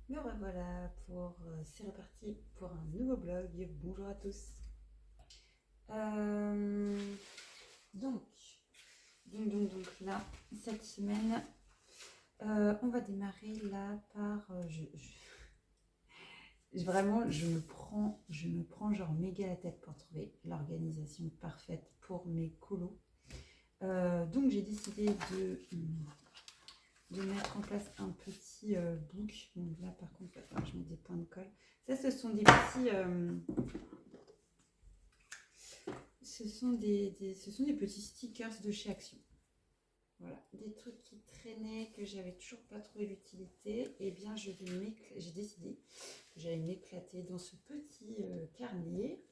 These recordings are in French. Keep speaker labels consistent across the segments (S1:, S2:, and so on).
S1: Me revoilà pour c'est reparti pour un nouveau blog. Bonjour à tous. Euh, donc, donc là, cette semaine, on va démarrer là par. Vraiment, je me prends genre méga la tête pour trouver l'organisation parfaite pour mes colos. Donc j'ai décidé de mettre en place un petit book. Donc là par contre, attends, je mets des points de colle. Ça, ce sont des petits, ce sont des petits stickers de chez Action. Voilà, des trucs qui traînaient, que j'avais toujours pas trouvé l'utilité. Et bien j'ai décidé que j'allais m'éclater dans ce petit carnet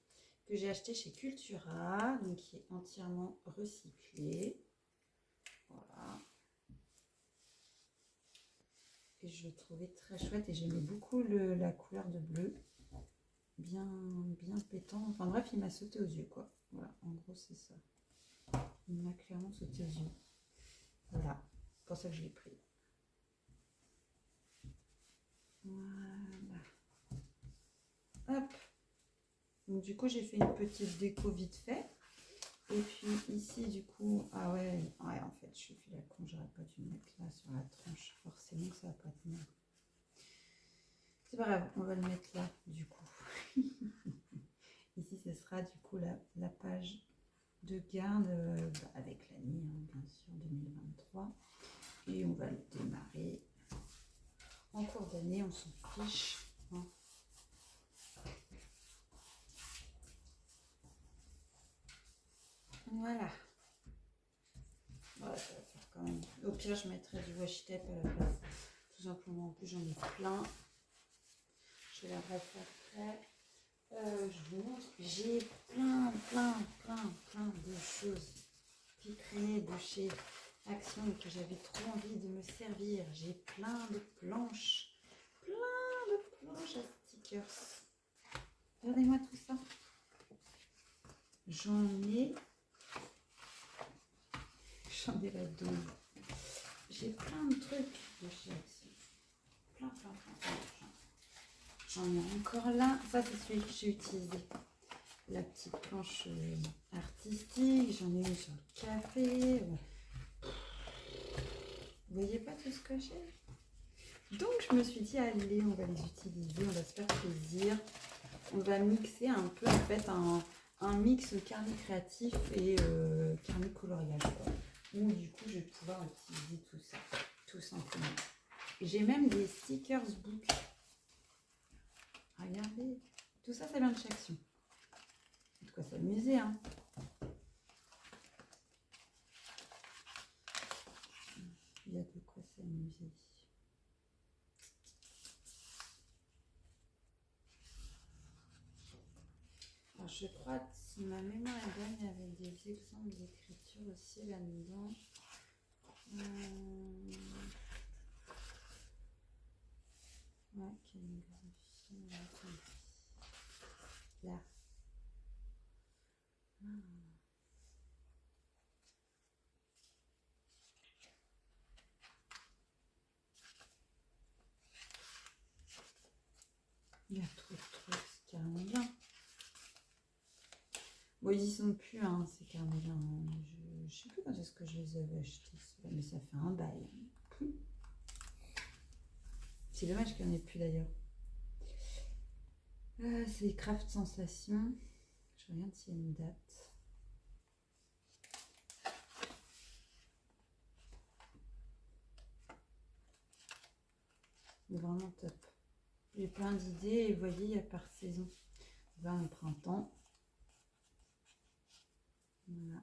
S1: que j'ai acheté chez Cultura, donc qui est entièrement recyclé. Voilà. Et je le trouvais très chouette et j'aimais beaucoup la couleur de bleu, bien pétant. Enfin bref, il m'a sauté aux yeux quoi. Voilà, en gros c'est ça. Il m'a clairement sauté aux yeux. Voilà, c'est pour ça que je l'ai pris. Voilà. Hop. Donc du coup j'ai fait une petite déco vite fait. Et puis ici du coup, ah ouais en fait je suis la con, j'aurais pas dû mettre là sur la tranche. Forcément ça va pas tenir. C'est pas grave, on va le mettre là du coup. Ici ce sera du coup la page de garde avec l'année bien sûr 2023. Et on va le démarrer en cours d'année, on s'en fiche. Hein. Voilà. Voilà, ça va faire quand même. Au pire, je mettrai du washi tape à la place. Tout simplement, en plus, j'en ai plein. Je vais la refaire après. Je vous montre, j'ai plein de choses qui traînaient de chez Action et que j'avais trop envie de me servir. J'ai plein de planches à stickers. Regardez-moi tout ça. J'en ai la dose. J'ai plein de trucs de chez Action. Plein. J'en ai encore là. Ça, c'est celui que j'ai utilisé. La petite planche artistique. J'en ai une sur le café. Vous voyez pas tout ce que j'ai? Donc, je me suis dit, allez, on va les utiliser. On va se faire plaisir. On va mixer un peu, en fait, un mix carnet créatif et carnet coloriage. Où, du coup, je vais pouvoir utiliser tout ça, tout simplement. J'ai même des stickers book. Regardez, tout ça, ça vient de chez Action. En tout cas, s'amuser, hein. Il y a de quoi s'amuser. Alors, je crois que si ma mémoire est bonne, il y avait des exemples d'écriture aussi là-dedans. Ouais, calligraphie. Là. Il y a trop de trucs, c'est carrément bien. Bon, ils y sont plus, hein, ces carnets-là. Je sais plus quand est-ce que je les avais achetés, mais ça fait un bail. C'est dommage qu'il n'y en ait plus d'ailleurs. C'est Craft Sensation. Je regarde s'il y a une date. C'est vraiment top. J'ai plein d'idées et vous voyez, il y a par saison. Là, au printemps. Voilà.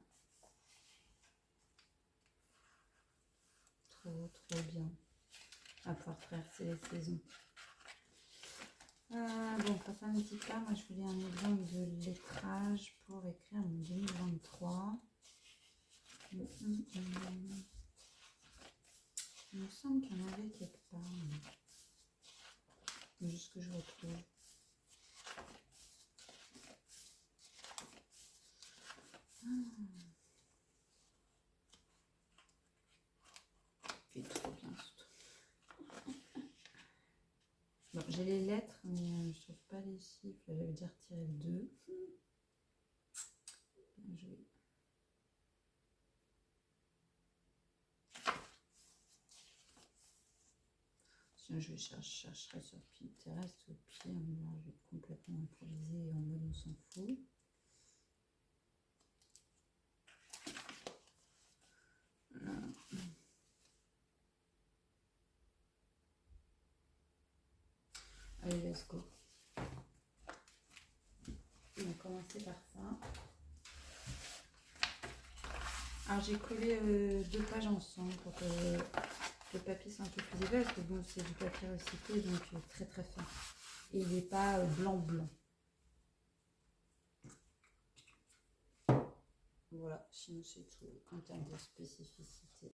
S1: Trop bien. À pouvoir traverser les saisons. Bon, ça me dit pas. Moi, je voulais un exemple de lettrage pour écrire mon 2023. Il me semble qu'il y en avait quelque part. Mais juste que je retrouve. C'est trop bien ce truc. j'ai les lettres, mais je trouve pas les chiffres. J'avais déjà retiré le 2. Je vais... Sinon, chercherai sur Pinterest. Au pire, moi, je vais complètement improviser en mode on s'en fout. Allez, let's go. On va commencer par ça. Alors, j'ai collé 2 pages ensemble pour que le papier soit un peu plus épais, parce que bon, c'est du papier recyclé, donc très très fin. Et il n'est pas blanc. Voilà, sinon c'est tout en termes de spécificité.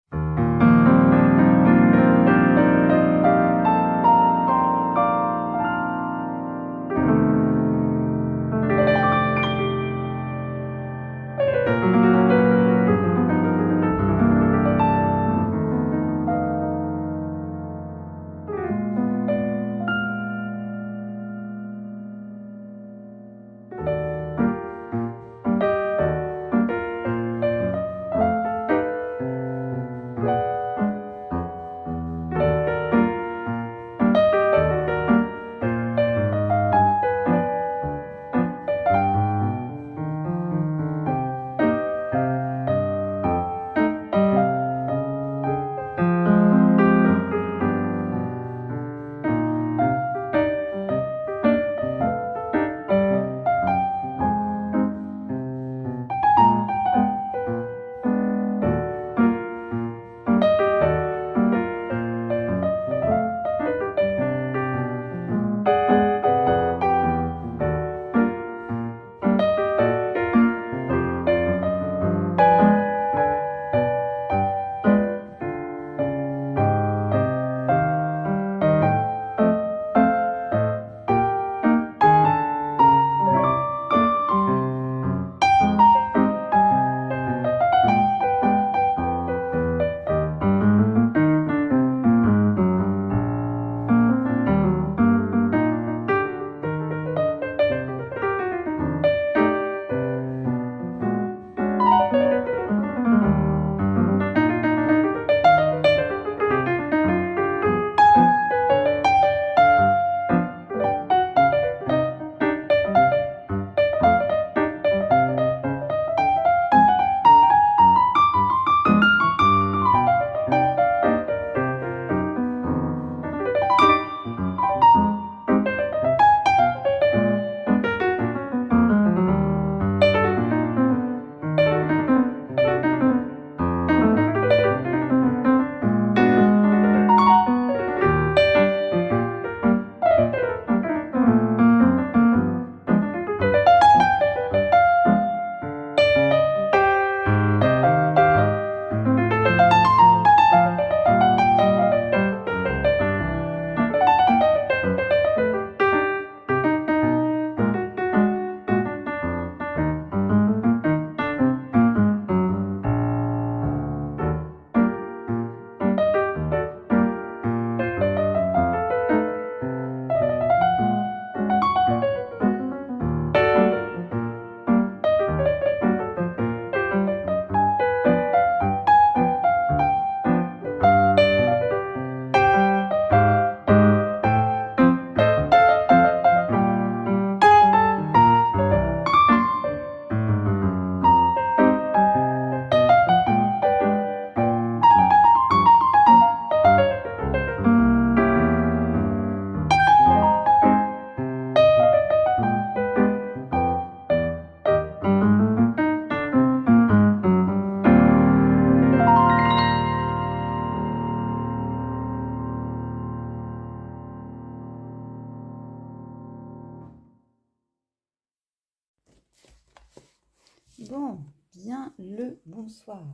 S1: Bon, bien le bonsoir.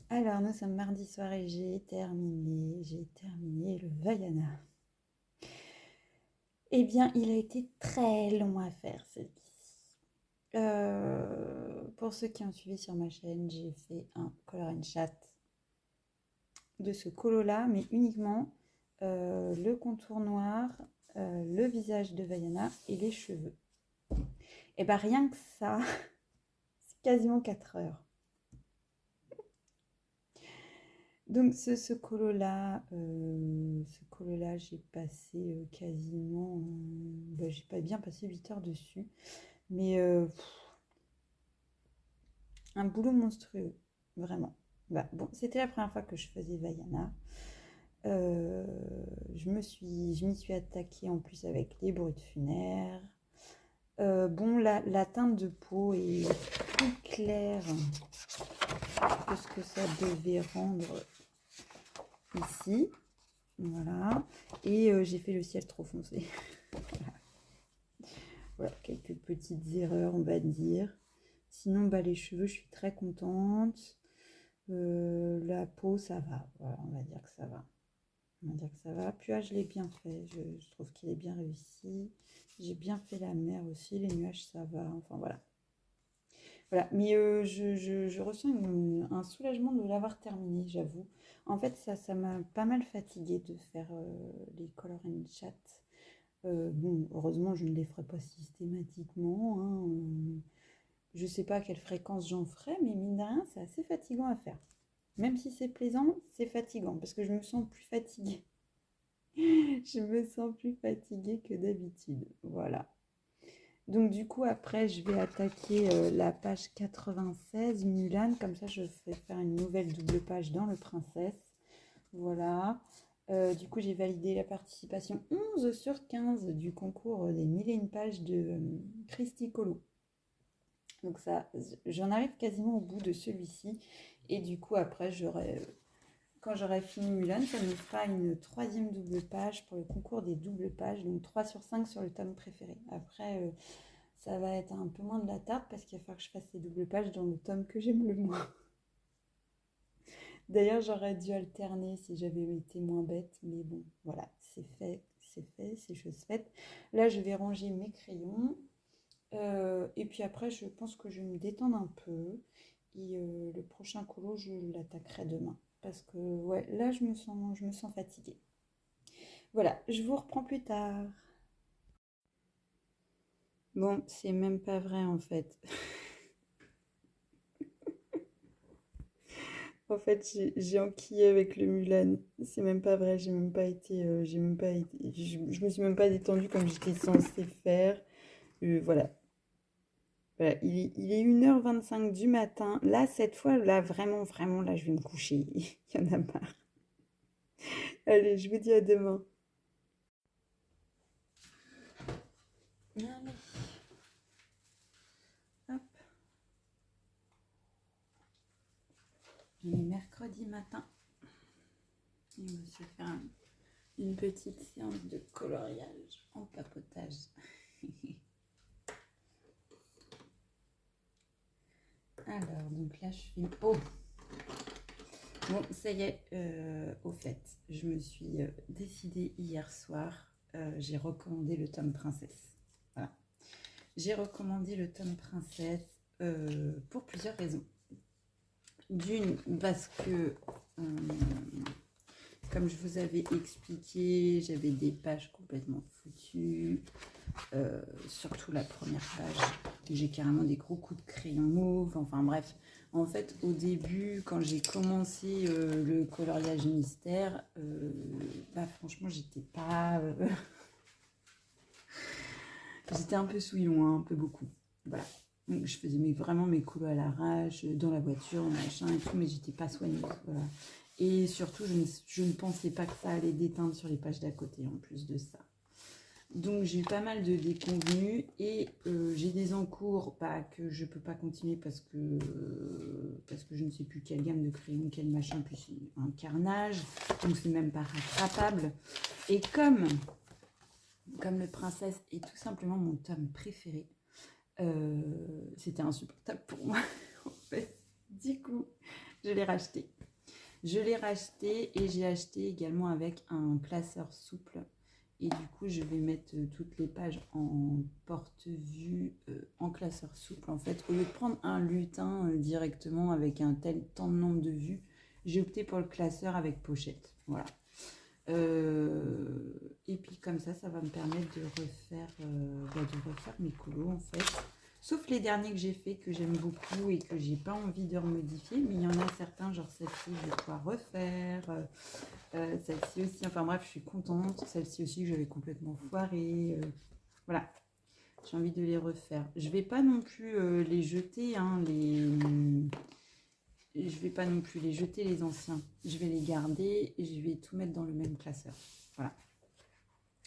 S1: Alors, nous sommes mardi soir et j'ai terminé le Vaiana. Eh bien, il a été très long à faire celui-ci. Pour ceux qui ont suivi sur ma chaîne, j'ai fait un color and chat de ce colo-là, mais uniquement le contour noir, le visage de Vaiana et les cheveux. Et bien rien que ça, c'est quasiment 4 heures. Donc ce colo-là, j'ai passé quasiment, j'ai pas bien passé 8 heures dessus, mais un boulot monstrueux, vraiment. Bah, bon, c'était la première fois que je faisais Vaiana. Je m'y suis attaquée en plus avec les brutes funéraires. Bon, la teinte de peau est plus claire que ce que ça devait rendre ici. Voilà. Et j'ai fait le ciel trop foncé. Voilà, quelques petites erreurs, on va dire. Sinon, bah, les cheveux, je suis très contente. La peau, ça va. Voilà, on va dire que ça va. Puis je l'ai bien fait. Je trouve qu'il est bien réussi. J'ai bien fait la mer aussi. Les nuages, ça va. Enfin, voilà. Voilà. Mais je ressens un soulagement de l'avoir terminé, j'avoue. En fait, ça m'a pas mal fatiguée de faire les color and chat. Bon, heureusement, je ne les ferai pas systématiquement. Hein. Je sais pas à quelle fréquence j'en ferai, mais mine de rien, c'est assez fatigant à faire. Même si c'est plaisant, c'est fatigant parce que je me sens plus fatiguée. Je me sens plus fatiguée que d'habitude. Voilà. Donc du coup, après, je vais attaquer la page 96, Mulan. Comme ça, je vais faire une nouvelle double page dans le Princesse. Voilà. Du coup, j'ai validé la participation 11 sur 15 du concours des 1001 pages de Christy Colo. Donc ça, j'en arrive quasiment au bout de celui-ci. Et du coup, après, quand j'aurai fini Mulan, ça me fera une 3e double page pour le concours des doubles pages. Donc 3 sur 5 sur le tome préféré. Après, ça va être un peu moins de la tarte parce qu'il va falloir que je fasse les doubles pages dans le tome que j'aime le moins. D'ailleurs, j'aurais dû alterner si j'avais été moins bête. Mais bon, voilà, c'est fait, c'est chose faite. Là, je vais ranger mes crayons. Et puis après, je pense que je vais me détendre un peu. Et le prochain colo, je l'attaquerai demain. Parce que ouais, là, je me sens fatiguée. Voilà, je vous reprends plus tard. Bon, c'est même pas vrai en fait. En fait, j'ai enquillé avec le Mulan. C'est même pas vrai, j'ai même pas été, je me suis même pas détendue comme j'étais censée faire. Voilà. Voilà, il est 1h25 du matin. Là, cette fois, là, vraiment, vraiment, là, je vais me coucher. Il y en a marre. Allez, je vous dis à demain. Allez. Hop. On est mercredi matin. Et on va se faire une petite séance de coloriage en papotage. Alors, donc là, je fais... Oh! Bon, ça y est, au fait, je me suis décidée hier soir. J'ai recommandé le tome Princesse. Voilà. J'ai recommandé le tome Princesse pour plusieurs raisons. D'une, parce que, comme je vous avais expliqué, j'avais des pages complètement foutues. Surtout la première page, j'ai carrément des gros coups de crayon mauve. Enfin bref, en fait, au début, quand j'ai commencé le coloriage mystère, franchement, j'étais pas... j'étais un peu souillon, hein, un peu beaucoup. Voilà. Donc, je faisais vraiment mes colos à l'arrache, dans la voiture, machin et tout, mais j'étais pas soigneuse. Voilà. Et surtout, je ne pensais pas que ça allait déteindre sur les pages d'à côté, en plus de ça. Donc j'ai eu pas mal de déconvenus et j'ai des encours que je peux pas continuer parce que je ne sais plus quelle gamme de crayons, quel machin, puis c'est un carnage, donc c'est même pas rattrapable. Et comme le Princesse est tout simplement mon tome préféré, c'était insupportable pour moi en fait. Du coup, je l'ai racheté. Et j'ai acheté également avec un placeur souple. Et du coup, je vais mettre toutes les pages en porte-vue, en classeur souple. En fait, au lieu de prendre un lutin directement avec un tel tant de nombre de vues, j'ai opté pour le classeur avec pochette. Voilà. Et puis comme ça va me permettre de refaire mes colos en fait. Sauf les derniers que j'ai fait, que j'aime beaucoup et que j'ai pas envie de remodifier. Mais il y en a certains, genre celle-ci, je vais pouvoir refaire. Celle-ci aussi, enfin bref, je suis contente. Celle-ci aussi que j'avais complètement foirée. Voilà, j'ai envie de les refaire. Je vais pas non plus les jeter, hein, je vais pas non plus les jeter les anciens. Je vais les garder et je vais tout mettre dans le même classeur. Voilà.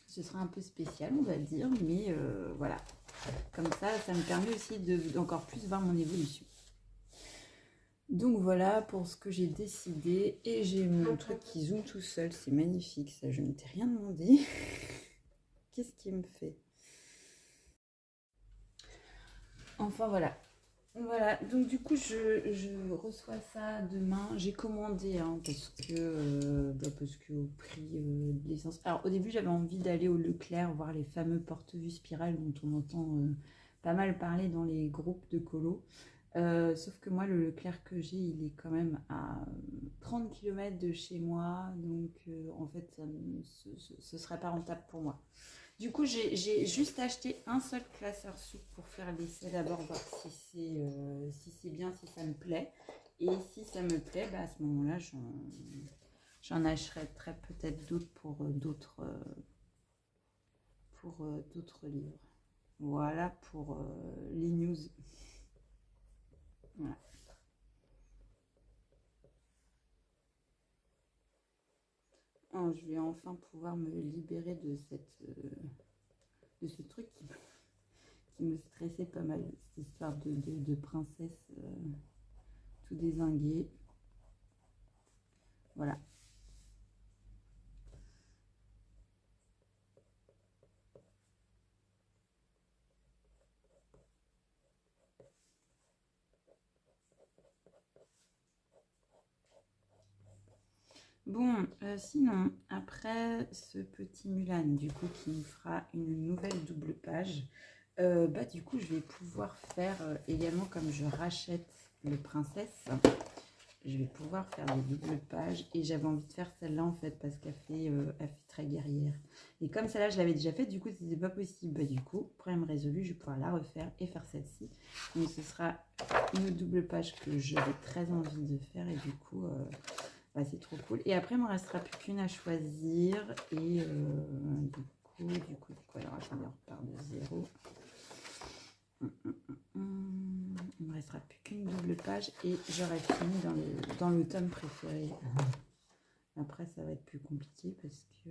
S1: Ce sera un peu spécial, on va dire, mais voilà. Comme ça me permet aussi d'encore plus voir mon évolution. Donc voilà pour ce que j'ai décidé. Et j'ai mon truc qui zoome tout seul. C'est magnifique, ça. Je ne t'ai rien demandé. Qu'est-ce qui me fait? Enfin voilà. Voilà, donc du coup je reçois ça demain. J'ai commandé hein, parce que au prix de l'essence. Alors au début j'avais envie d'aller au Leclerc voir les fameux porte-vue spirale dont on entend pas mal parler dans les groupes de colo. Sauf que moi le Leclerc que j'ai il est quand même à 30 km de chez moi. Donc en fait ce serait pas rentable pour moi. Du coup, j'ai juste acheté un seul classeur souple pour faire l'essai d'abord, voir si c'est bien, si ça me plaît. Et si ça me plaît, bah, à ce moment-là, j'en achèterai peut-être d'autres pour d'autres livres. Voilà pour les news. Voilà. Oh, je vais enfin pouvoir me libérer de ce truc qui me stressait pas mal, cette histoire de princesse tout dézinguée. Voilà. Bon, sinon, après ce petit Mulan, du coup, qui me fera une nouvelle double page, bah du coup, je vais pouvoir faire également, comme je rachète le Princesse, je vais pouvoir faire des doubles pages. Et j'avais envie de faire celle-là, en fait, parce elle fait très guerrière. Et comme celle-là, je l'avais déjà faite, du coup, c'était pas possible. Bah du coup, problème résolu, je vais pouvoir la refaire et faire celle-ci. Donc, ce sera une double page que j'avais très envie de faire. Et du coup... bah, c'est trop cool. Et après, il ne me restera plus qu'une à choisir. Et du coup, alors attendez, on repart de zéro. Il me restera plus qu'une double page et j'aurai fini dans le tome préféré. Après, ça va être plus compliqué parce que...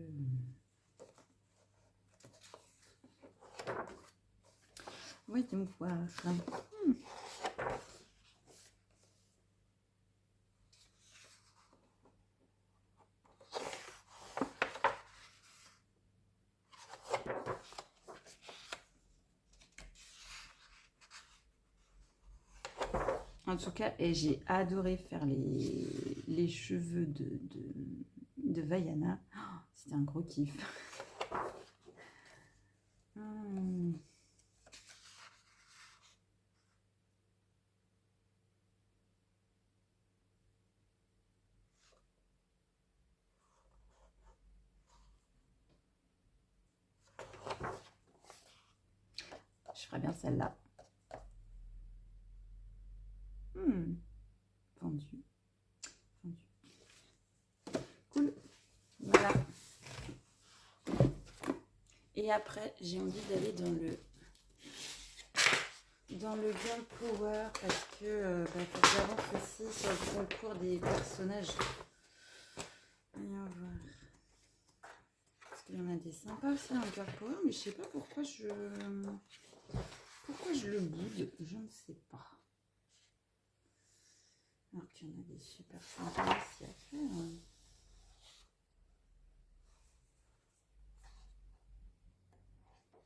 S1: Voyons voir. En tout cas, et j'ai adoré faire les cheveux de Vaiana. Oh, c'était un gros kiff. Je ferai bien celle-là. Vendu. Cool. Voilà. Et après, j'ai envie d'aller dans le Girl Power parce que faut que j'avance aussi sur le concours des personnages. Voyons voir. Parce qu'il y en a des sympas aussi dans le Girl Power, mais je sais pas pourquoi je le boude, je ne sais pas. Alors qu'il y en a des super sympas aussi à faire.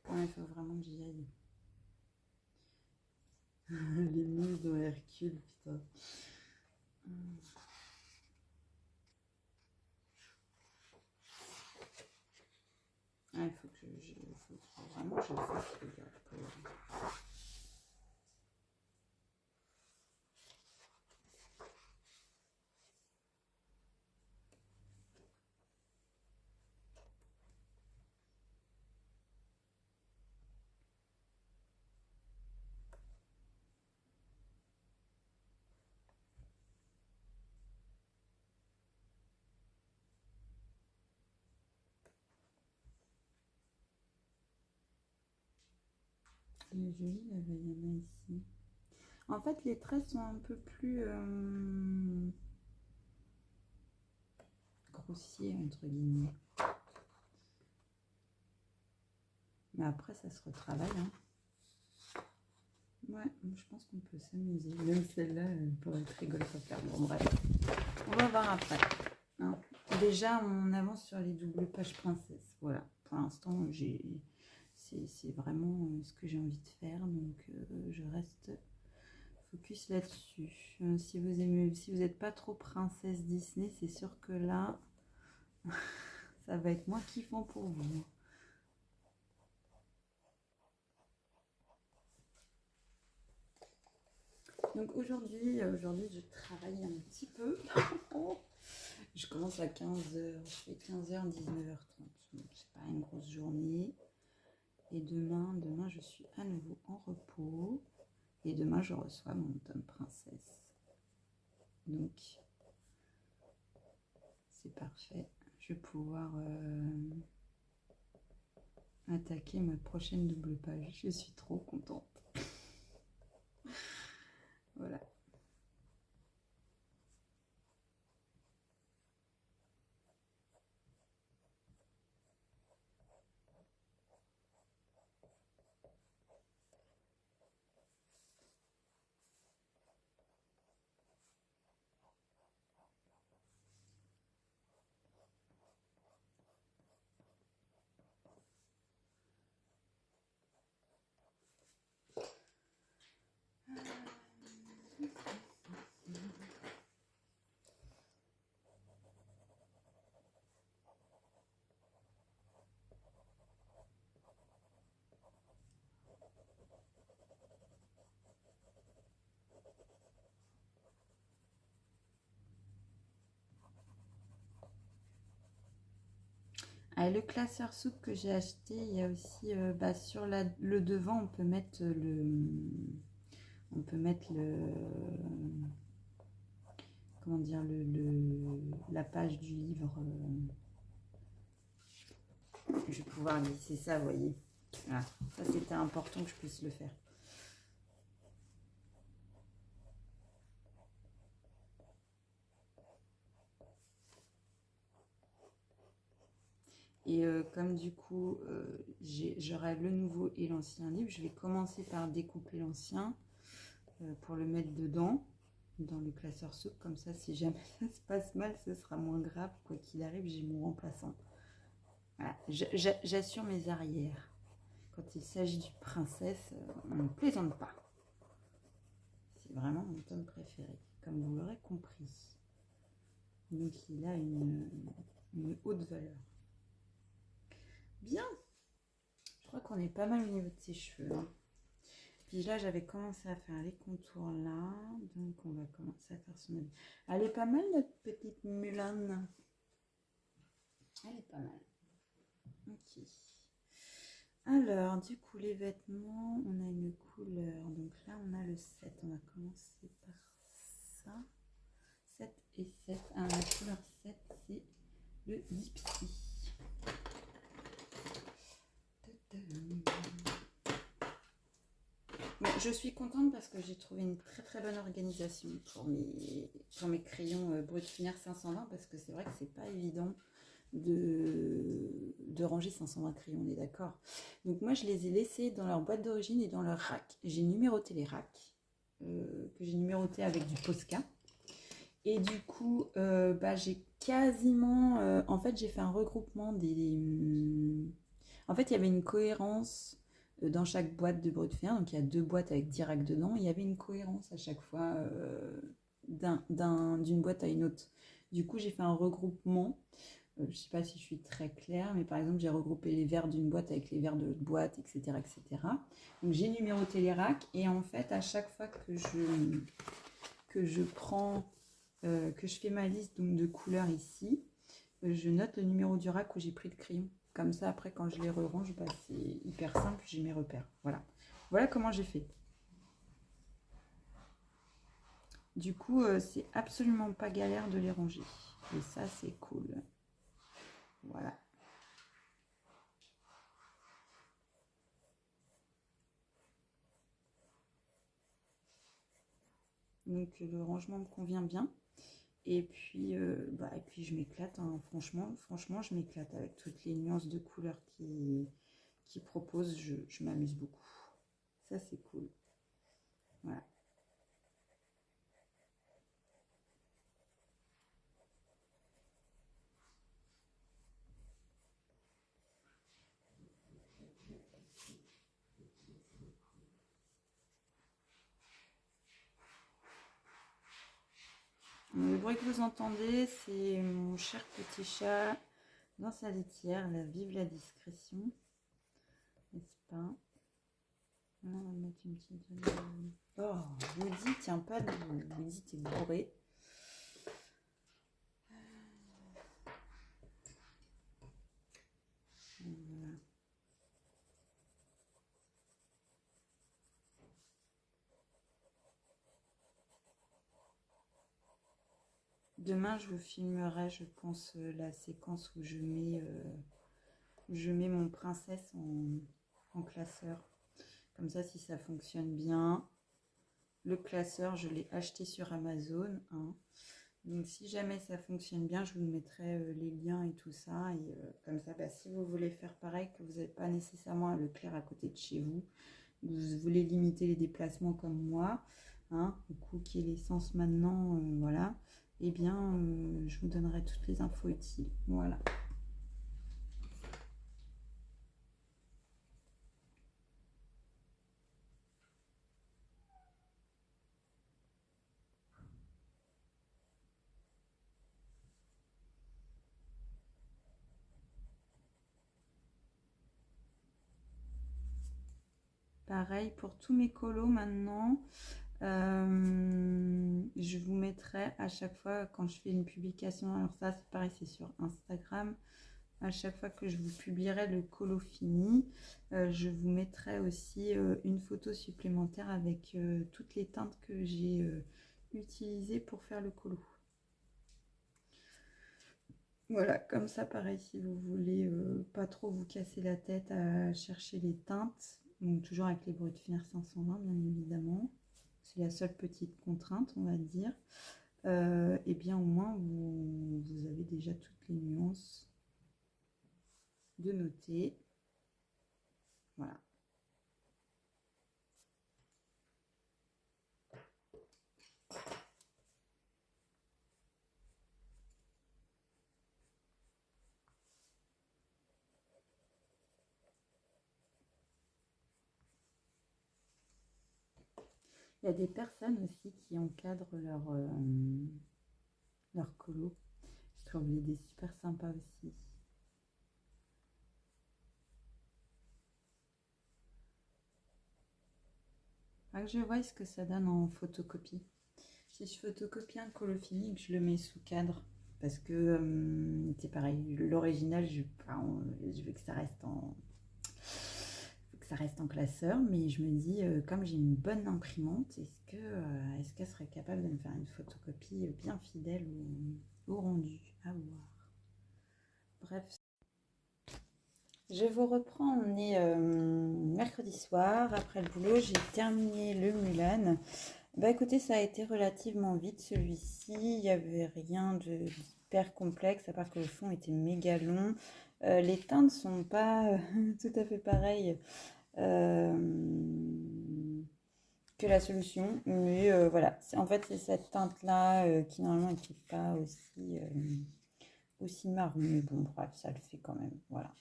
S1: Ouais, il faut vraiment que j'y aille. Les muses dans Hercule, putain. Ah, il faut vraiment que je fasse le Girl Power. C'est joli la Vaiana ici. En fait, les traits sont un peu plus grossiers, entre guillemets. Mais après, ça se retravaille. Hein. Ouais, je pense qu'on peut s'amuser. Même celle-là, elle pourrait être rigolote à faire. Bon, bref. On va voir après. Hein. Déjà, on avance sur les doubles pages princesse. Voilà. Pour l'instant, c'est vraiment ce que j'ai envie de faire. Donc, je reste focus là-dessus. Si vous aimez, si vous n'êtes pas trop princesse Disney, c'est sûr que là, ça va être moins kiffant pour vous. Donc aujourd'hui, je travaille un petit peu. Je commence à 15h, je fais 15h, 19h30. C'est pas une grosse journée. Et demain, je suis à nouveau en repos. Et demain, je reçois mon tome princesse. Donc, c'est parfait. Je vais pouvoir attaquer ma prochaine double page. Je suis trop contente. Voilà. Ah, le classeur soupe que j'ai acheté, il y a aussi sur le devant, on peut mettre comment dire, la page du livre. Je vais pouvoir glisser ça, vous voyez. Voilà. Ça, c'était important que je puisse le faire. Et comme du coup, j'aurai le nouveau et l'ancien livre, je vais commencer par découper l'ancien pour le mettre dedans, dans le classeur soupe. Comme ça, si jamais ça se passe mal, ce sera moins grave. Quoi qu'il arrive, j'ai mon remplaçant. Voilà. J'assure mes arrières. Quand il s'agit du princesse, on ne plaisante pas. C'est vraiment mon tome préféré, comme vous l'aurez compris. Donc, il a une haute valeur. Bien, je crois qu'on est pas mal au niveau de ses cheveux. Hein. Puis là, j'avais commencé à faire les contours là. Donc, on va commencer à faire son habit. Elle est pas mal, notre petite Mulan. Elle est pas mal. Ok. Alors, du coup, les vêtements, on a une couleur. Donc là, on a le 7. On va commencer par ça. 7 et 7. Alors, la couleur 7, c'est le Gypsy. Bon, je suis contente parce que j'ai trouvé une très très bonne organisation pour mes crayons Brut Finir 520 parce que c'est vrai que c'est pas évident de ranger 520 crayons, on est d'accord. Donc moi je les ai laissés dans leur boîte d'origine et dans leur rack. J'ai numéroté les racks que j'ai numéroté avec du Posca. Et du coup, j'ai quasiment... en fait, j'ai fait un regroupement en fait, il y avait une cohérence dans chaque boîte de Brut Fer. Donc, il y a 2 boîtes avec 10 racks dedans. Il y avait une cohérence à chaque fois d'une boîte à une autre. Du coup, j'ai fait un regroupement. Je ne sais pas si je suis très claire, mais par exemple, j'ai regroupé les verres d'une boîte avec les verres de l'autre boîte, etc., etc. Donc, j'ai numéroté les racks. Et en fait, à chaque fois que je prends... que je fais ma liste donc, de couleurs ici, je note le numéro du rack où j'ai pris le crayon. Comme ça, après, quand je les re-range, c'est hyper simple, j'ai mes repères. Voilà. Voilà comment j'ai fait. Du coup, c'est absolument pas galère de les ranger. Et ça, c'est cool. Voilà. Donc le rangement me convient bien. Et puis, je m'éclate, hein. Franchement, je m'éclate avec toutes les nuances de couleurs qui proposent. Je m'amuse beaucoup. Ça, c'est cool. Voilà. Le bruit que vous entendez, c'est mon cher petit chat dans sa litière. Là, vive la discrétion, n'est-ce pas? On va mettre une petite... Oh, Woody, tiens pas de Woody, t'es bourré. Voilà. Demain, je vous filmerai, je pense, la séquence où je mets mon princesse en classeur. Comme ça, si ça fonctionne bien. Le classeur, je l'ai acheté sur Amazon, hein. Donc, si jamais ça fonctionne bien, je vous mettrai les liens et tout ça. Et comme ça, si vous voulez faire pareil, que vous n'avez pas nécessairement un Leclerc à côté de chez vous, vous voulez limiter les déplacements comme moi, hein, au coup qui est l'essence maintenant, voilà, eh bien, je vous donnerai toutes les infos utiles. Voilà. Pareil pour tous mes colos maintenant. Je vous mettrai à chaque fois quand je fais une publication, alors ça c'est pareil, c'est sur Instagram, à chaque fois que je vous publierai le colo fini, je vous mettrai aussi une photo supplémentaire avec toutes les teintes que j'ai utilisées pour faire le colo. Voilà, comme ça pareil, si vous voulez pas trop vous casser la tête à chercher les teintes, donc toujours avec les Brut Funère 520 bien évidemment. C'est la seule petite contrainte, on va dire. Et bien au moins, vous avez déjà toutes les nuances de noter. Voilà. Il y a des personnes aussi qui encadrent leur colo. Je trouve l'idée super sympa aussi. Ah, je vois ce que ça donne en photocopie. Si je photocopie un colo fini, je le mets sous cadre. Parce que c'est pareil, l'original, je veux que ça reste en classeur, mais je me dis, comme j'ai une bonne imprimante, est-ce qu'elle serait capable de me faire une photocopie bien fidèle au rendu? À voir. Bref. Je vous reprends, on est mercredi soir, après le boulot, j'ai terminé le Mulan. Écoutez, ça a été relativement vite celui-ci, il n'y avait rien d'hyper complexe, à part que le fond était méga long. Les teintes sont pas tout à fait pareilles que la solution, mais voilà, en fait c'est cette teinte-là qui normalement n'était pas aussi marron, mais bon bref, ça le fait quand même, voilà.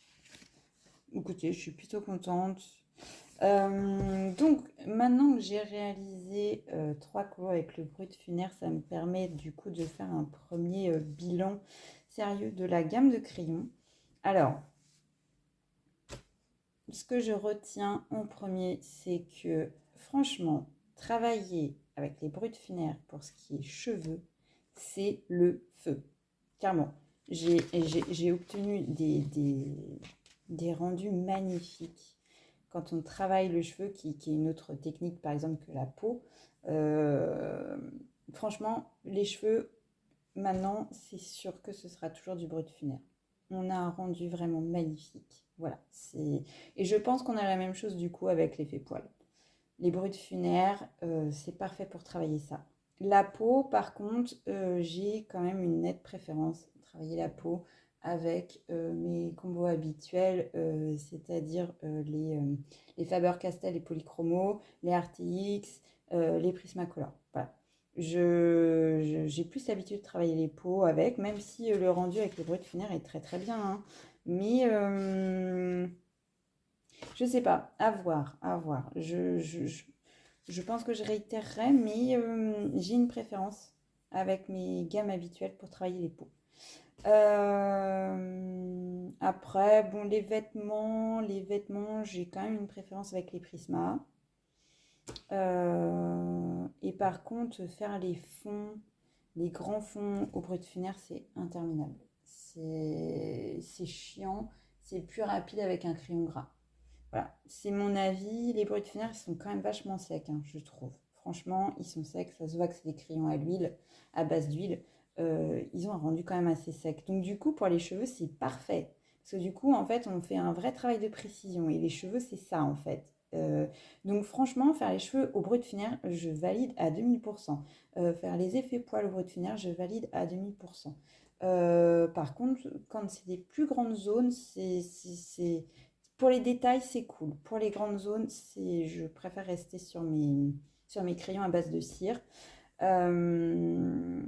S1: Écoutez, je suis plutôt contente. Donc, maintenant que j'ai réalisé 3 colos avec le Brut Funère, ça me permet du coup de faire un premier bilan sérieux de la gamme de crayons. Alors, ce que je retiens en premier, c'est que franchement, travailler avec les Brut Funère pour ce qui est cheveux, c'est le feu. Clairement, j'ai obtenu des rendus magnifiques quand on travaille le cheveu, qui est une autre technique par exemple que la peau. Franchement, les cheveux, maintenant, c'est sûr que ce sera toujours du Brut Funère. On a un rendu vraiment magnifique. Voilà. Et je pense qu'on a la même chose du coup avec l'effet poil. Les Brut Funère, c'est parfait pour travailler ça. La peau, par contre, j'ai quand même une nette préférence à travailler la peau avec mes combos habituels, c'est-à-dire les Faber-Castell et Polychromo, les RTX, les Prismacolor. Voilà. J'ai plus l'habitude de travailler les peaux avec, même si le rendu avec les brutes funéraires est très très bien, hein. Mais je sais pas, à voir, à voir. Je pense que je réitérerai, mais j'ai une préférence avec mes gammes habituelles pour travailler les peaux. Après, bon, les vêtements, j'ai quand même une préférence avec les Prisma. Et par contre, faire les fonds, les grands fonds au brut funéraire, c'est interminable. C'est chiant, c'est plus rapide avec un crayon gras. Voilà, c'est mon avis. Les bruits de funérailles sont quand même vachement secs, hein, je trouve. Franchement, ils sont secs. Ça se voit que c'est des crayons à l'huile, à base d'huile. Ils ont un rendu quand même assez sec. Donc du coup, pour les cheveux, c'est parfait. Parce que du coup, en fait, on fait un vrai travail de précision. Et les cheveux, c'est ça, en fait. Donc franchement, faire les cheveux au brut funéraire, je valide à 2000%. Faire les effets poils au brut funéraire, je valide à 2000%. Par contre, quand c'est des plus grandes zones, pour les détails, c'est cool. Pour les grandes zones, je préfère rester sur mes crayons à base de cire. Euh,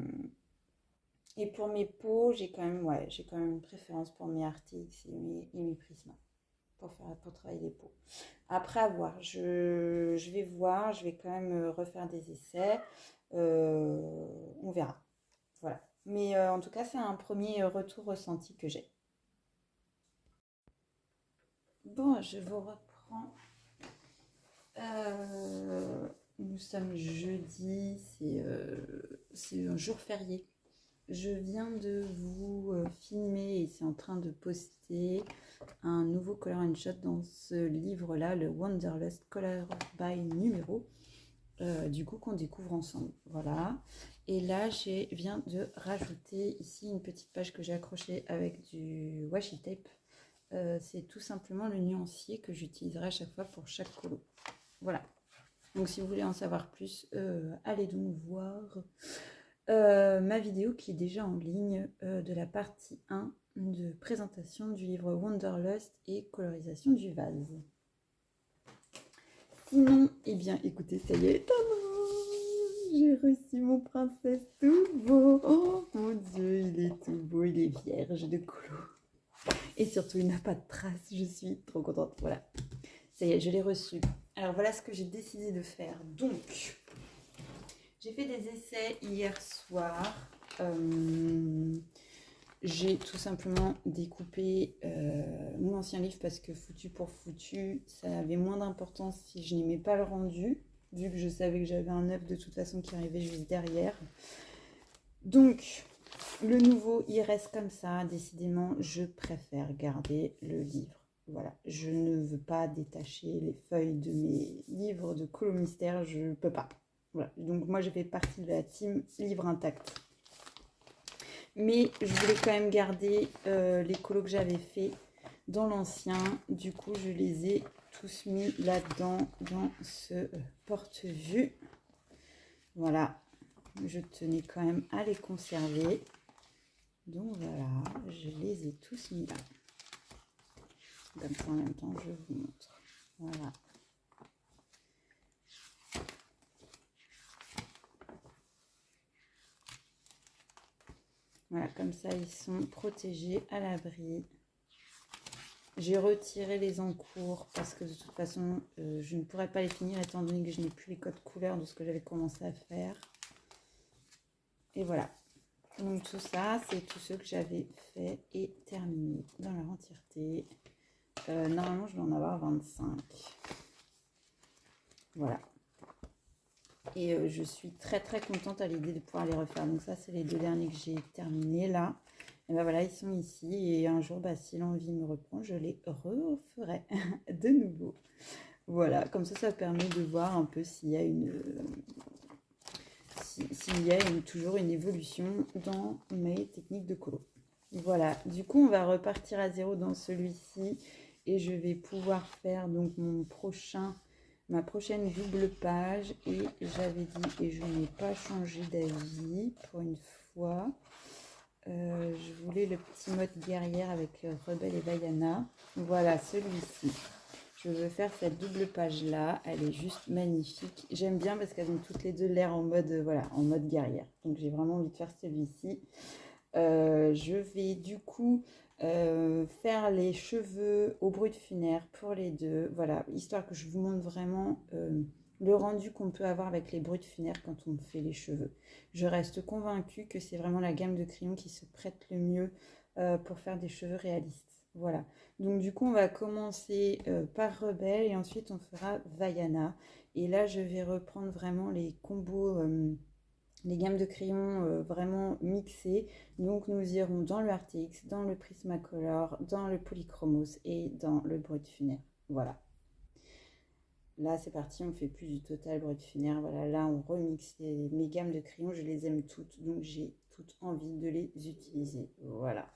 S1: et pour mes peaux, j'ai quand même une préférence pour mes RTX et mes Prisma pour travailler les peaux. Après, à voir. Je vais voir, je vais quand même refaire des essais. On verra. Voilà. Mais en tout cas, c'est un premier retour ressenti que j'ai. Bon, je vous reprends. Euh, Nous sommes jeudi, c'est un jour férié. Je viens de vous filmer et c'est en train de poster un nouveau Color and Shot dans ce livre-là, le Wanderlust Color by numéro, du coup qu'on découvre ensemble. Voilà. Et là, je viens de rajouter ici une petite page que j'ai accrochée avec du washi tape. C'est tout simplement le nuancier que j'utiliserai à chaque fois pour chaque colo. Voilà. Donc si vous voulez en savoir plus, allez donc voir ma vidéo qui est déjà en ligne de la partie 1 de présentation du livre Wanderlust et colorisation du vase. Sinon, eh bien écoutez, ça y est, j'ai reçu mon princesse tout beau. Oh mon Dieu, il est tout beau, il est vierge de colo. Et surtout, il n'a pas de traces, je suis trop contente. Voilà, ça y est, je l'ai reçu. Alors voilà ce que j'ai décidé de faire. Donc, j'ai fait des essais hier soir. J'ai tout simplement découpé mon ancien livre parce que foutu pour foutu, ça avait moins d'importance si je n'aimais pas le rendu, vu que je savais que j'avais un œuf de toute façon qui arrivait juste derrière. Donc, le nouveau, il reste comme ça. Décidément, je préfère garder le livre. Voilà, je ne veux pas détacher les feuilles de mes livres de colo mystère, je ne peux pas. Voilà, donc moi, je fais partie de la team livre intact. Mais je voulais quand même garder les colos que j'avais fait dans l'ancien. Du coup, je les ai tous mis là-dedans, dans ce porte-vue. Voilà, je tenais quand même à les conserver. Donc voilà, je les ai tous mis là. Comme ça, en même temps, je vous montre. Voilà. Voilà, comme ça, ils sont protégés à l'abri. J'ai retiré les encours parce que de toute façon, je ne pourrais pas les finir étant donné que je n'ai plus les codes couleurs de ce que j'avais commencé à faire. Et voilà. Donc tout ça, c'est tout ce que j'avais fait et terminé dans leur entièreté. Normalement, je vais en avoir 25. Voilà. Et je suis très très contente à l'idée de pouvoir les refaire. Donc ça, c'est les deux derniers que j'ai terminés là. Et ben voilà, ils sont ici. Et un jour, bah, si l'envie me reprend, je les referai de nouveau. Voilà, comme ça permet de voir un peu s'il y a toujours une évolution dans mes techniques de colo. Voilà, du coup, on va repartir à zéro dans celui-ci. Et je vais pouvoir faire donc ma prochaine double page et j'avais dit, et je n'ai pas changé d'avis pour une fois, je voulais le petit mode guerrière avec Rebelle et Vaiana. Voilà, celui-ci. Je veux faire cette double page là, elle est juste magnifique. J'aime bien parce qu'elles ont toutes les deux l'air en mode, voilà, en mode guerrière. Donc j'ai vraiment envie de faire celui-ci. Je vais du coup faire les cheveux au brut funéraire pour les deux. Voilà, histoire que je vous montre vraiment le rendu qu'on peut avoir avec les brutes funéraires quand on fait les cheveux. Je reste convaincue que c'est vraiment la gamme de crayons qui se prête le mieux pour faire des cheveux réalistes. Voilà. Donc du coup, on va commencer par Rebelle et ensuite on fera Vaiana. Et là, je vais reprendre vraiment les combos, les gammes de crayons vraiment mixées. Donc nous irons dans le RTX, dans le Prismacolor, dans le Polychromos et dans le Brut Funéraire. Voilà. Là, c'est parti, on fait plus du total Brut Funéraire. Voilà, là, on remixe mes gammes de crayons. Je les aime toutes, donc j'ai toute envie de les utiliser. Voilà.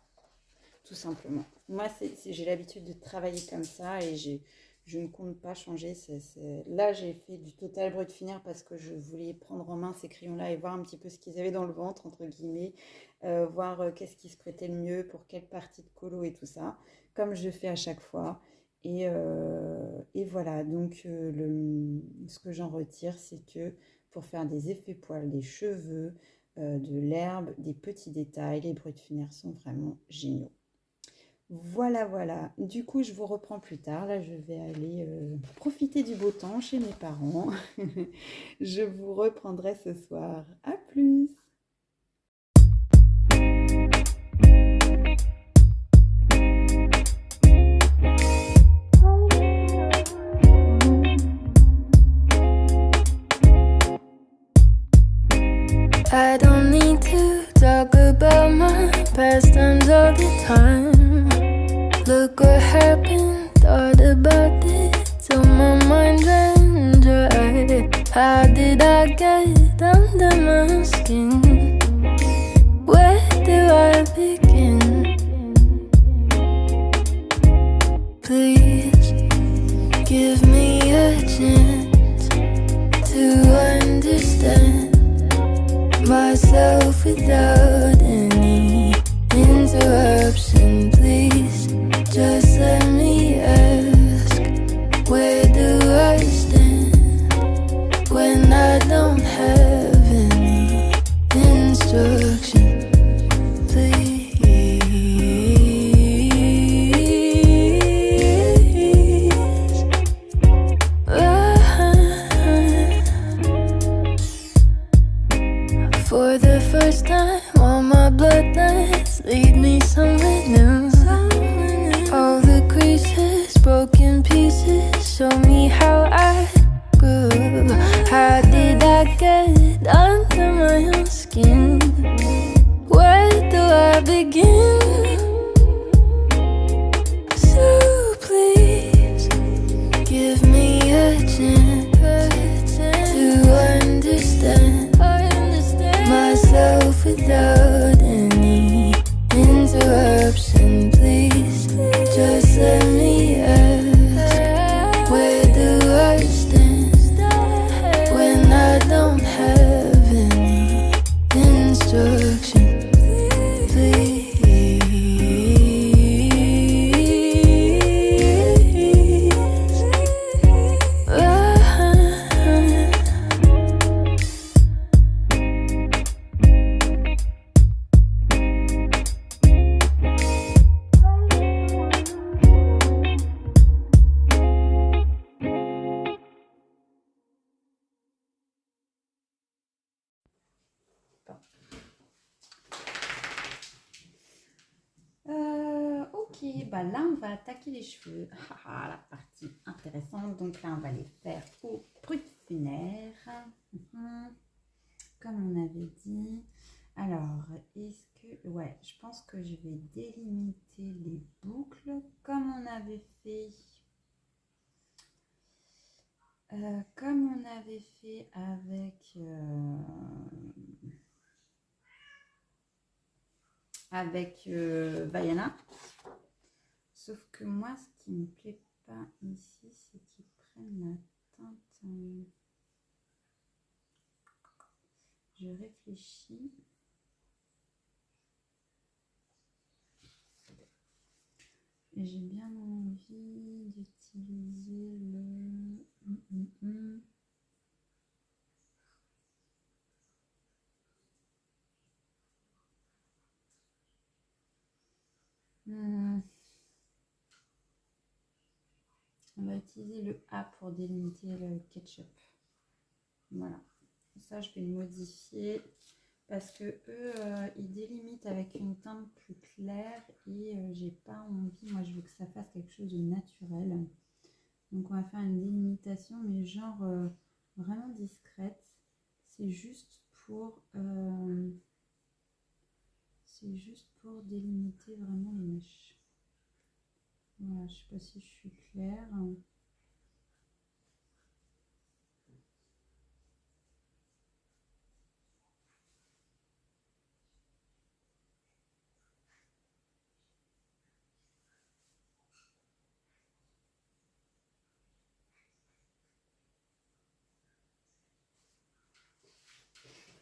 S1: Tout simplement. Moi, j'ai l'habitude de travailler comme ça et je ne compte pas changer. Là, j'ai fait du total brut funéraire parce que je voulais prendre en main ces crayons-là et voir un petit peu ce qu'ils avaient dans le ventre, entre guillemets, voir qu'est-ce qui se prêtait le mieux pour quelle partie de colo et tout ça, comme je fais à chaque fois. Et voilà, donc ce que j'en retire, c'est que pour faire des effets poils, des cheveux, de l'herbe, des petits détails, les bruits funéraires sont vraiment géniaux. Voilà, voilà. Du coup, je vous reprends plus tard. Là, je vais aller profiter du beau temps chez mes parents. Je vous reprendrai ce soir. À plus!
S2: I don't need to talk about my past times all the time. Look what happened, thought about it till my mind ran dry. How did I get under my skin? Where do I begin? Please give me a chance to understand myself without any interruption. Please just let me ask, where do I stand when I don't have any instruction? Please. For the first time, all my bloodlines lead me somewhere new. All the creases, broken pieces, show me how I grew. How did I get under my own skin? Where do I begin? So please, give me a chance to understand myself without any interruption. Please just let me ask, where do I stand when I don't have any instruction? Please.
S1: Ok, bah là on va attaquer les cheveux. La partie intéressante. Donc là on va les faire au brut funéraire. Comme on avait dit. Alors, est-ce que... Ouais, je pense que je vais délimiter les boucles comme on avait fait. Comme on avait fait avec Vaiana. Sauf que moi, ce qui me plaît pas ici, c'est qu'ils prennent la teinte Je réfléchis. Et j'ai bien envie d'utiliser le... On va utiliser le A pour délimiter le ketchup. Voilà. Ça, je vais le modifier parce que eux, ils délimitent avec une teinte plus claire et j'ai pas envie. Moi, je veux que ça fasse quelque chose de naturel. Donc, on va faire une délimitation, mais genre vraiment discrète. C'est juste pour délimiter vraiment les mèches. Voilà, je sais pas si je suis claire.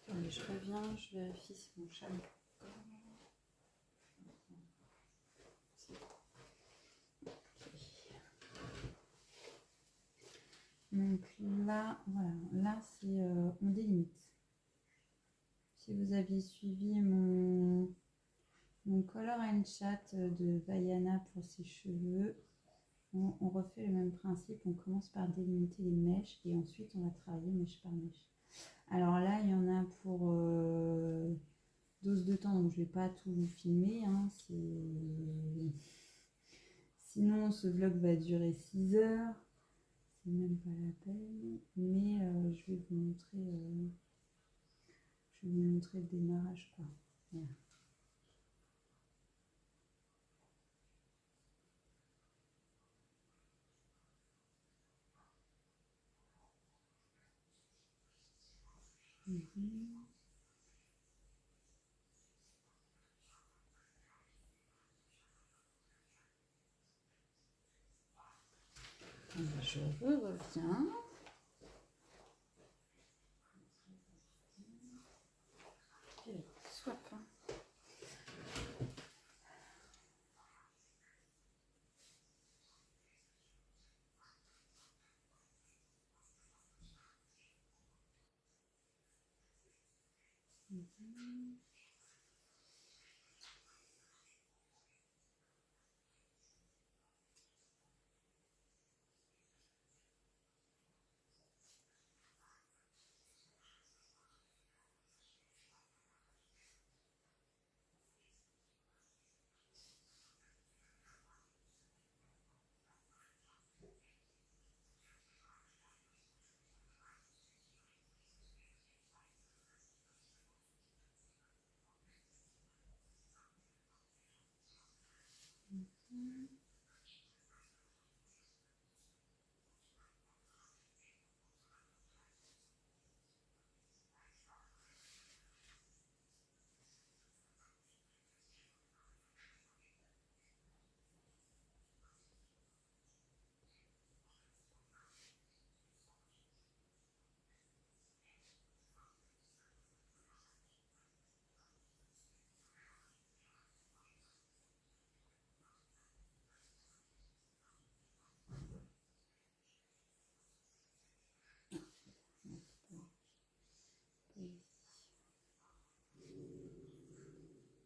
S1: Attendez, je reviens, je vérifie si mon chat. Donc là, voilà, là c'est on délimite. Si vous aviez suivi mon color and chat de Vaiana pour ses cheveux, on refait le même principe. On commence par délimiter les mèches et ensuite on va travailler mèche par mèche. Alors là, il y en a pour dose de temps, donc je ne vais pas tout vous filmer. Hein, sinon, ce vlog va durer 6 heures. C'est même pas la peine. Mais je vais vous montrer le démarrage, quoi. Voilà. Je reviens. J'ai soif. Hein.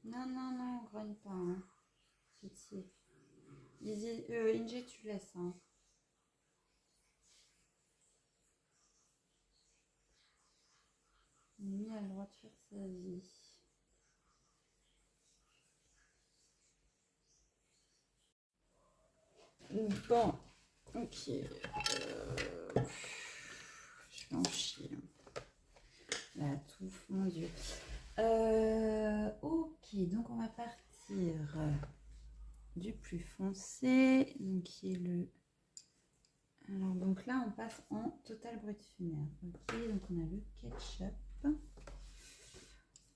S1: Non, grogne pas, hein. Pitié. Inge, tu laisses, hein. Mimi a le droit de faire sa vie. Bon, ok. Je vais en chier. La touffe, mon Dieu. Ok, donc on va partir du plus foncé, donc qui est le... Alors donc là on passe en total brut funèbre. Ok, donc on a le ketchup.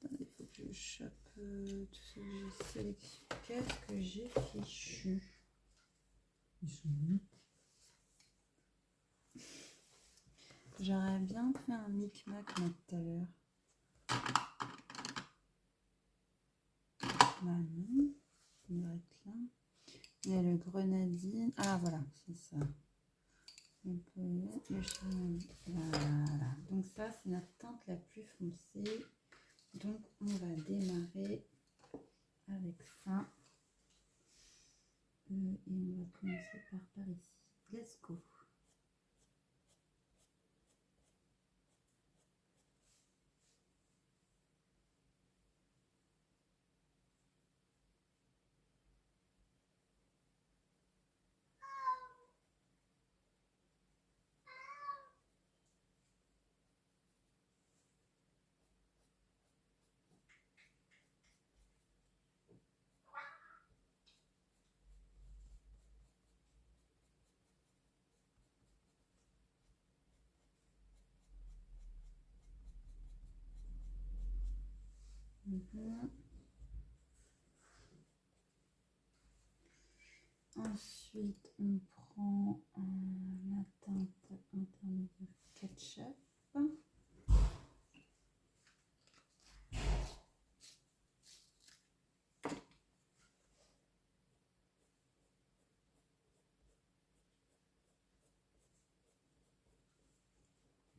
S1: Attendez, il faut que je chope tout ce que j'ai sélectionné. Qu'est-ce que j'ai fichu? Ils sont où? J'aurais bien fait un micmac moi, tout à l'heure. Bah non, ça doit être là. Il y a le grenadine. Ah voilà, c'est ça. Un peu le chardonnay. Voilà. Donc ça, c'est notre teinte la plus foncée. Donc on va démarrer avec ça. Et on va commencer par ici. Let's go. Ensuite, on prend la teinte intermédiaire ketchup.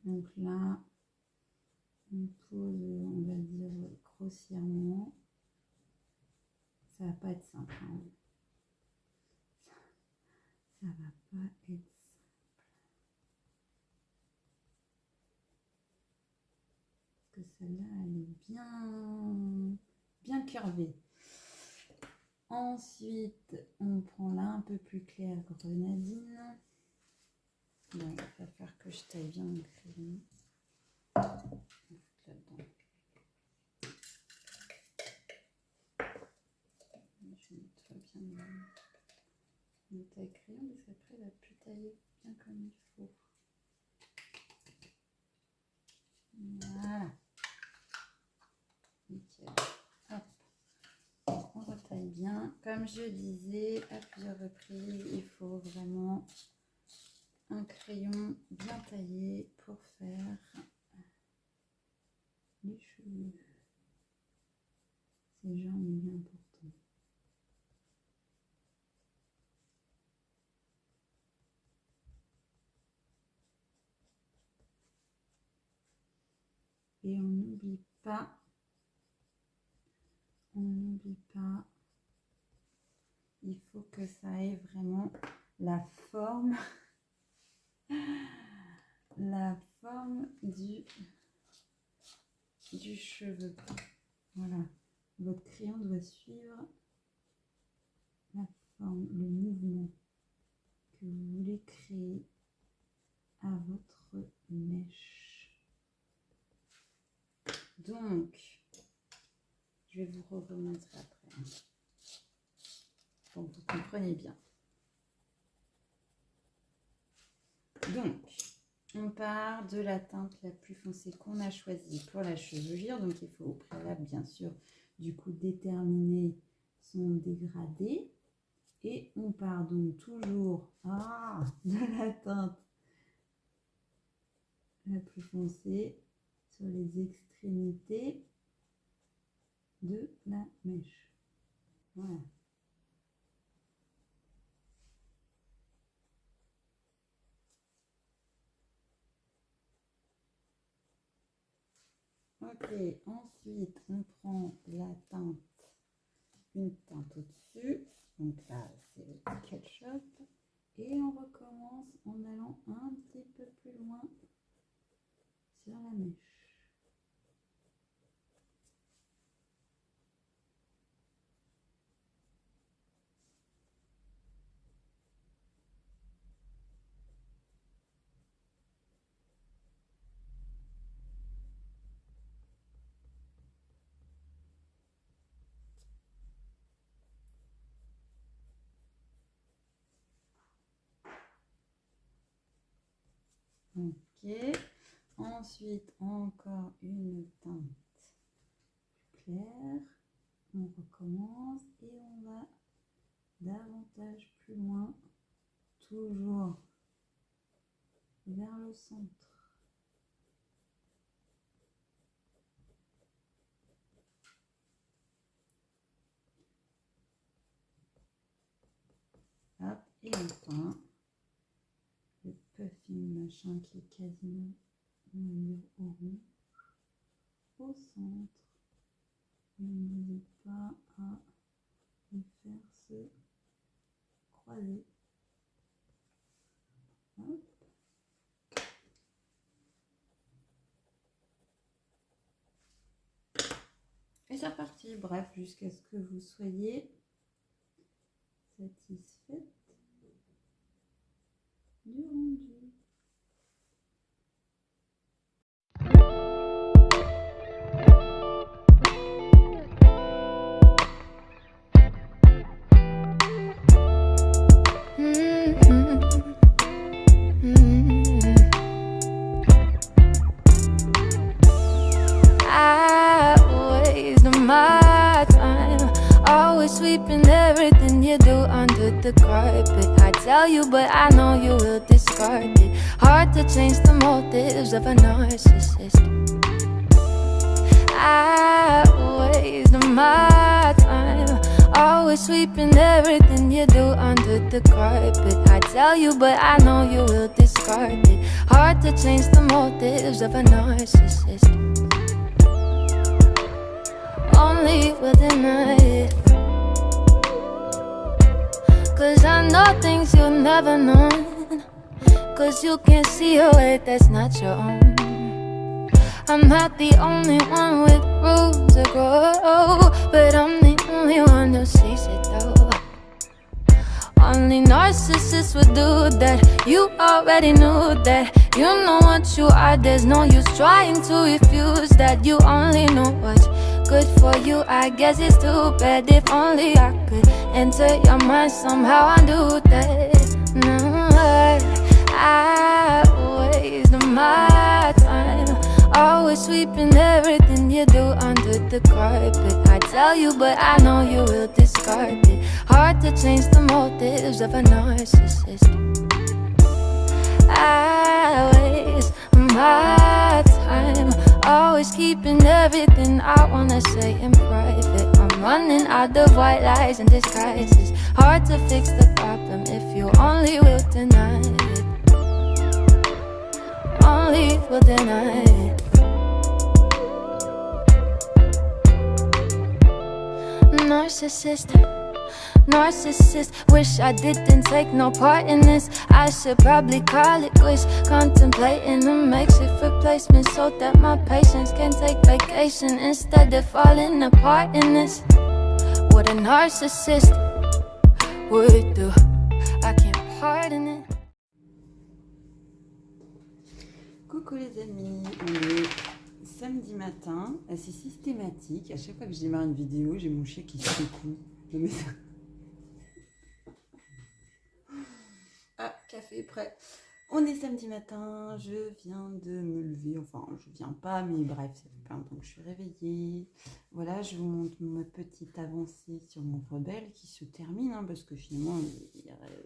S1: Donc là, on pose, on va dire grossièrement. Ça va pas être simple. Hein. Ça va pas être simple. Parce que celle-là, elle est bien curvée. Ensuite, on prend là un peu plus clair, grenadine. Bon, il va falloir que je taille bien mon crayon. Là-dedans. Je nettoie bien mon taille crayon parce qu'après, il va plus tailler bien comme il faut. Voilà. Nickel. Hop. On retaille bien. Comme je disais à plusieurs reprises, il faut vraiment un crayon bien taillé pour faire les cheveux. C'est genre bien important. Et on n'oublie pas, il faut que ça ait vraiment la forme du cheveu. Voilà, votre crayon doit suivre la forme, le mouvement que vous voulez créer à votre mèche. Donc, je vais vous remontrer après. Pour que vous compreniez bien. Donc, on part de la teinte la plus foncée qu'on a choisie pour la chevelure. Donc, il faut au préalable, bien sûr, du coup, déterminer son dégradé. Et on part donc toujours de la teinte la plus foncée sur les extrémités de la mèche. Voilà. Ok, ensuite on prend la teinte, une teinte au-dessus, donc là c'est le ketchup, et on recommence en allant un petit peu plus loin sur la mèche. Ok, ensuite encore une teinte claire, on recommence et on va davantage plus loin, toujours vers le centre. Et enfin, le puffing machin qui est quasiment au mur au rond, au centre. Et n'hésite pas à les faire se croiser. Hop. Et c'est reparti. Bref, jusqu'à ce que vous soyez satisfaite du rendu.
S2: I waste my time always sweeping everything you do under the carpet. I tell you, but I know you will discard it. Hard to change the motives of a narcissist. I waste my time always sweeping everything you do under the carpet. I tell you, but I know you will discard it. Hard to change the motives of a narcissist. Only will deny it, 'cause I know things you've never known, 'cause you can't see a way that's not your own. I'm not the only one with room to grow, but I'm the only one who sees it though. Only narcissists would do that. You already knew that. You know what you are, there's no use trying to refuse that. You only know what's good for you. I guess it's too bad. If only I could enter your mind somehow, I do that. No, I waste my time always sweeping everything you do under the carpet. I tell you, but I know you will discard it. Hard to change the motives of a narcissist. I waste my time always keeping everything I wanna say in private. I'm running out of white lies and disguises. Hard to fix the problem if you only will deny it. Only will deny it. Narcissist, narcissist. Wish I didn't take no part in this. I should probably call it quits. Contemplating a makeshift replacement so that my patience can take vacation instead of falling apart in this. What a narcissist would do, I can't pardon it.
S1: Coucou les amis, on est samedi matin, c'est systématique. À chaque fois que je démarre une vidéo, j'ai mon chien qui se secoue. Ah, café prêt. On est samedi matin, je viens de me lever, enfin je viens pas, mais bref, ça fait plein de temps que je suis réveillée. Voilà, je vous montre ma petite avancée sur mon rebelle qui se termine, hein, parce que finalement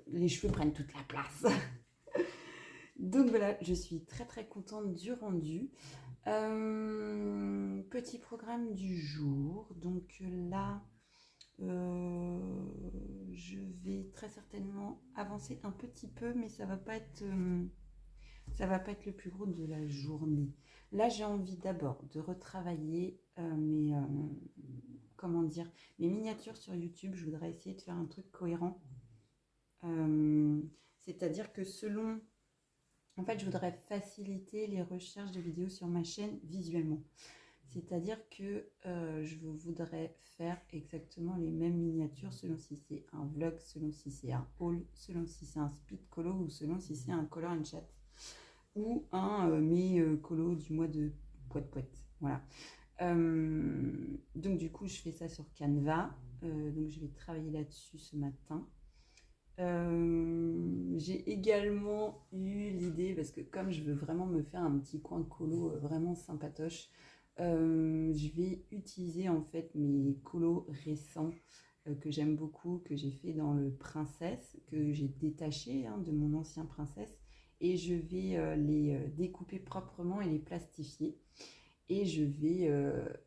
S1: les cheveux prennent toute la place. Donc voilà, je suis très très contente du rendu. Petit programme du jour, donc là je vais très certainement avancer un petit peu, mais ça va pas être le plus gros de la journée. Là j'ai envie d'abord de retravailler mes miniatures sur YouTube. Je voudrais essayer de faire un truc cohérent, c'est-à-dire que en fait, je voudrais faciliter les recherches de vidéos sur ma chaîne visuellement. C'est-à-dire que je voudrais faire exactement les mêmes miniatures selon si c'est un vlog, selon si c'est un haul, selon si c'est un speed colo ou selon si c'est un color and chat ou mes colos du mois de poète. Voilà. Donc du coup, je fais ça sur Canva. Donc je vais travailler là-dessus ce matin. J'ai également eu l'idée, parce que comme je veux vraiment me faire un petit coin de colo vraiment sympatoche, je vais utiliser en fait mes colos récents que j'aime beaucoup, que j'ai fait dans le Princesse, que j'ai détaché de mon ancien Princesse, et je vais les découper proprement et les plastifier, et je vais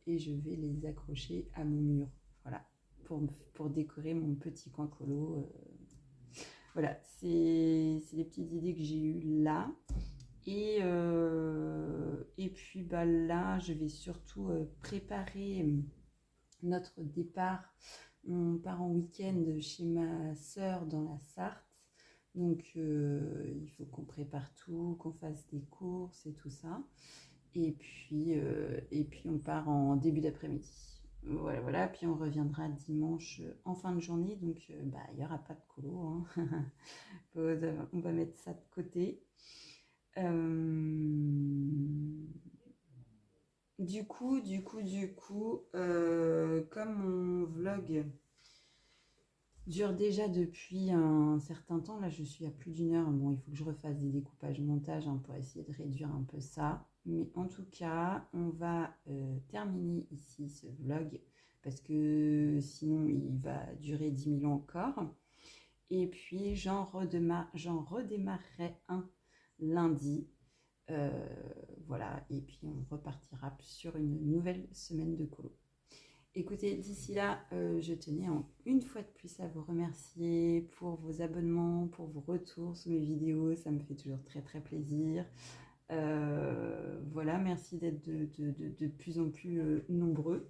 S1: les accrocher à mon mur, voilà, pour décorer mon petit coin colo. Voilà, c'est les petites idées que j'ai eues là. Et puis bah, là, je vais surtout préparer notre départ. On part en week-end chez ma sœur dans la Sarthe. Donc il faut qu'on prépare tout, qu'on fasse des courses et tout ça. Et puis on part en début d'après-midi. Voilà, voilà. Puis on reviendra dimanche en fin de journée. Donc bah, il n'y aura pas de colo, hein. On va mettre ça de côté. Du coup, comme mon vlog dure déjà depuis un certain temps, là je suis à plus d'une heure, bon il faut que je refasse des découpages montage hein, pour essayer de réduire un peu ça, mais en tout cas on va terminer ici ce vlog, parce que sinon il va durer 10 000 ans encore, et puis j'en redémarrerai un lundi. Voilà, et puis on repartira sur une nouvelle semaine de colo. Écoutez, d'ici là, je tenais une fois de plus à vous remercier pour vos abonnements, pour vos retours sur mes vidéos, ça me fait toujours très très plaisir. Voilà, merci d'être de plus en plus nombreux,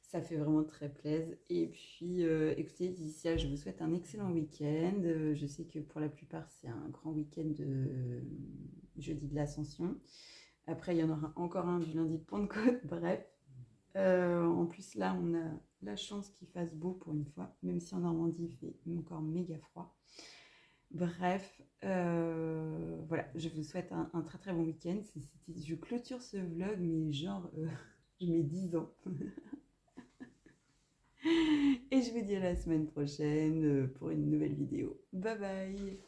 S1: ça fait vraiment très plaisir. Et puis écoutez, d'ici là, je vous souhaite un excellent week-end. Je sais que pour la plupart c'est un grand week-end de jeudi de l'Ascension. Après il y en aura encore un du lundi de Pentecôte. Bref, en plus là on a la chance qu'il fasse beau pour une fois, même si en Normandie il fait encore méga froid. Bref, voilà, je vous souhaite un très très bon week-end. Je clôture ce vlog, mais genre, je mets 10 ans. Et je vous dis à la semaine prochaine pour une nouvelle vidéo. Bye bye!